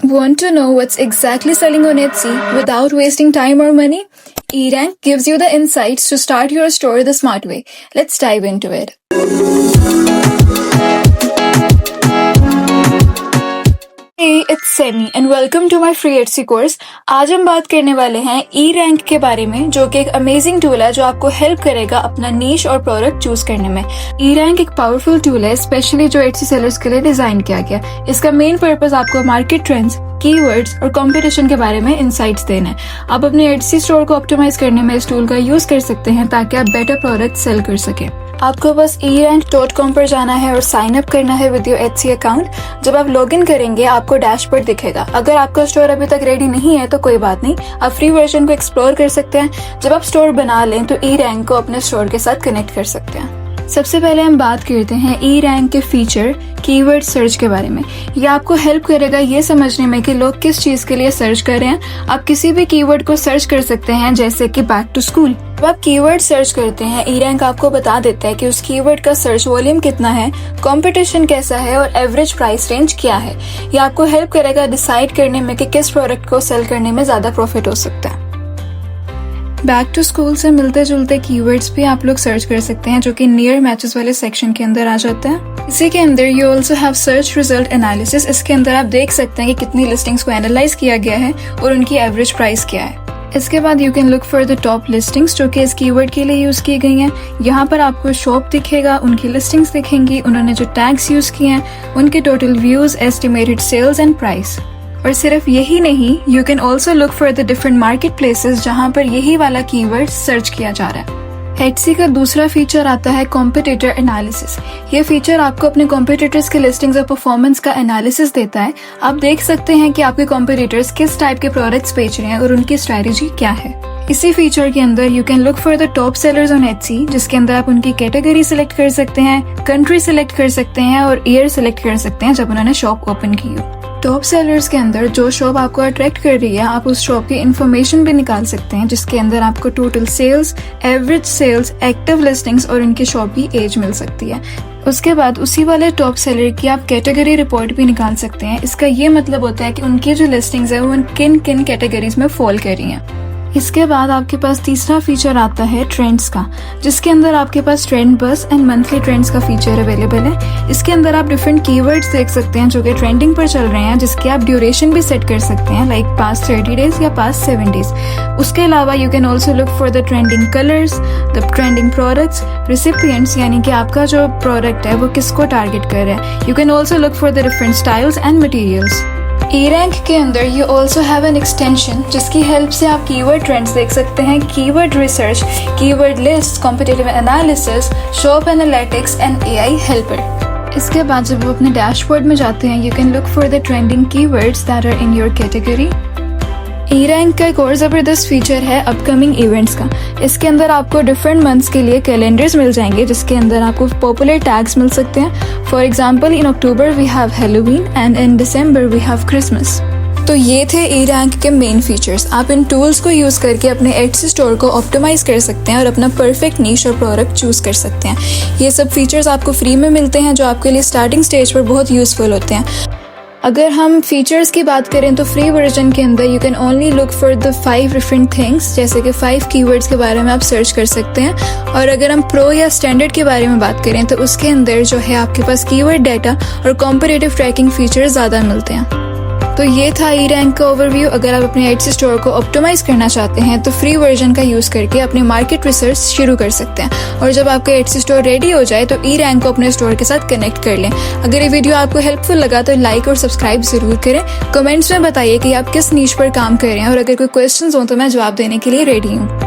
Want to know what's exactly selling on Etsy without wasting time or money? eRank gives you the insights to start your store the smart way. Let's dive into it. Hey, it's Semi and welcome to my free Etsy course. आज हम बात करने वाले हैं eRank के बारे में, जो कि एक अमेजिंग टूल है जो आपको हेल्प करेगा अपना नीश और प्रोडक्ट चूज करने में। eRank एक पावरफुल टूल है, स्पेशली जो Etsy सेलर्स के लिए डिजाइन किया गया। इसका मेन पर्पस आपको मार्केट ट्रेंड्स, कीवर्ड्स और कंपटीशन के बारे में इंसाइट्स देना है। आप अपने Etsy स्टोर को ऑप्टिमाइज करने में इस टूल का यूज कर सकते हैं ताकि आप बेटर प्रोडक्ट सेल कर सकें। आपको बस erank.com पर जाना है और साइन अप करना है विद योर Etsy अकाउंट। जब आप लॉगिन करेंगे आपको डैशबोर्ड दिखेगा। अगर आपका स्टोर अभी तक रेडी नहीं है तो कोई बात नहीं, आप फ्री वर्जन को एक्सप्लोर कर सकते हैं। जब आप स्टोर बना लें तो eRank को अपने स्टोर के साथ कनेक्ट कर सकते हैं। सबसे पहले हम बात करते हैं eRank के फीचर कीवर्ड सर्च के बारे में। ये आपको हेल्प करेगा ये समझने में कि लोग किस चीज के लिए सर्च कर रहे हैं। आप किसी भी कीवर्ड को सर्च कर सकते हैं, जैसे कि बैक टू स्कूल। जब आप कीवर्ड सर्च करते हैं eRank आपको बता देता है कि उस कीवर्ड का सर्च वॉल्यूम कितना है, कंपटीशन कैसा है और एवरेज प्राइस रेंज क्या है। ये आपको हेल्प करेगा डिसाइड करने में कि किस प्रोडक्ट को सेल करने में ज्यादा प्रॉफिट हो सकता है। बैक टू स्कूल से मिलते जुलते कीवर्ड्स भी आप लोग सर्च कर सकते हैं, जो कि नियर मैचेस वाले सेक्शन के अंदर आ जाता है। इसी के अंदर you also have search result analysis. इसके अंदर आप देख सकते हैं कि कितनी लिस्टिंग्स को एनालाइज किया गया है और उनकी एवरेज प्राइस क्या है। इसके बाद you can look for the top listings, जो कि इस कीवर्ड के लिए यूज की गई हैं। यहाँ पर आपको शॉप दिखेगा, उनकी लिस्टिंग्स दिखेंगी, उन्होंने जो टैग्स यूज किए हैं, उनके total views, estimated sales and price. और सिर्फ यही नहीं, you can also look for the different market places जहाँ पर यही वाला कीवर्ड सर्च किया जा रहा है। Etsy का दूसरा फीचर आता है कॉम्पिटिटर एनालिसिस। ये फीचर आपको अपने कॉम्पिटिटर्स के लिस्टिंग्स और परफॉर्मेंस का एनालिसिस देता है। आप देख सकते हैं कि आपके कॉम्पिटिटर्स किस टाइप के प्रोडक्ट्स बेच रहे हैं और उनकी स्ट्रेटेजी क्या है। इसी फीचर के अंदर you can look for the top sellers on Etsy, जिसके अंदर आप उनकी कैटेगरी सिलेक्ट कर सकते हैं, कंट्री सिलेक्ट कर सकते हैं और ईयर सिलेक्ट कर सकते हैं जब उन्होंने शॉप ओपन की हो। टॉप सेलर्स के अंदर जो शॉप आपको अट्रैक्ट कर रही है, आप उस शॉप की इन्फॉर्मेशन भी निकाल सकते हैं, जिसके अंदर आपको total sales, average sales, active listings और उनकी शॉप की एज मिल सकती है। उसके बाद उसी वाले टॉप सेलर की आप कैटेगरी रिपोर्ट भी निकाल सकते हैं। इसका ये मतलब होता है कि उनकी जो लिस्टिंग्स है वो किन किन कैटेगरीज में फॉल कर रही हैं। इसके बाद आपके पास तीसरा फीचर आता है ट्रेंड्स का, जिसके अंदर आपके पास ट्रेंड बस एंड मंथली ट्रेंड्स का फीचर अवेलेबल है। इसके अंदर आप डिफरेंट कीवर्ड्स देख सकते हैं जो कि ट्रेंडिंग पर चल रहे हैं, जिसकी आप ड्यूरेशन भी सेट कर सकते हैं, लाइक पास्ट 30 डेज या पास्ट 7 डेज। उसके अलावा you can also look for the trending colours, the trending products, recipients, यानी कि आपका जो प्रोडक्ट है वो किसको टारगेट कर रहा है। You can also look for the different styles and materials. eRank के अंदर you also have an extension, जिसकी हेल्प से आप कीवर्ड ट्रेंड्स देख सकते हैं, keyword research, keyword list, competitive analysis, shop analytics and AI helper. इसके बाद जब आप अपने डैशबोर्ड में जाते हैं, you can look for the trending keywords that are in your category. eRank का एक और जबरदस्त फीचर है अपकमिंग इवेंट्स का। इसके अंदर आपको डिफरेंट मंथ्स के लिए कैलेंडर्स मिल जाएंगे, जिसके अंदर आपको पॉपुलर टैग्स मिल सकते हैं। For example, in October we have Halloween and in December we have Christmas. तो ये थे eRank के मेन फीचर्स। आप इन टूल्स को यूज करके अपने Etsy स्टोर को ऑप्टिमाइज कर सकते हैं और अपना परफेक्ट नीश और प्रोडक्ट चूज कर सकते हैं। ये सब फीचर्स आपको फ्री में मिलते हैं, जो आपके लिए स्टार्टिंग स्टेज पर बहुत यूजफुल होते हैं। अगर हम फीचर्स की बात करें तो फ्री वर्जन के अंदर you can only look for the 5 different things, जैसे कि 5 कीवर्ड्स के बारे में आप सर्च कर सकते हैं। और अगर हम प्रो या स्टैंडर्ड के बारे में बात करें तो उसके अंदर जो है आपके पास कीवर्ड डाटा और कॉम्पिटिटिव ट्रैकिंग फीचर्स ज्यादा मिलते हैं। तो ये था eRank का ओवरव्यू। अगर आप अपने Etsy स्टोर को ऑप्टिमाइज करना चाहते हैं तो फ्री वर्जन का यूज करके अपने मार्केट रिसर्च शुरू कर सकते हैं, और जब आपका Etsy स्टोर रेडी हो जाए तो eRank को अपने स्टोर के साथ कनेक्ट कर लें। अगर ये वीडियो आपको हेल्पफुल लगा तो लाइक और सब्सक्राइब जरूर करें। कमेंट्स में बताइए कि आप किस नीश पर काम कर रहे हैं, और अगर कोई क्वेश्चंस हो तो मैं जवाब देने के लिए रेडी हूँ।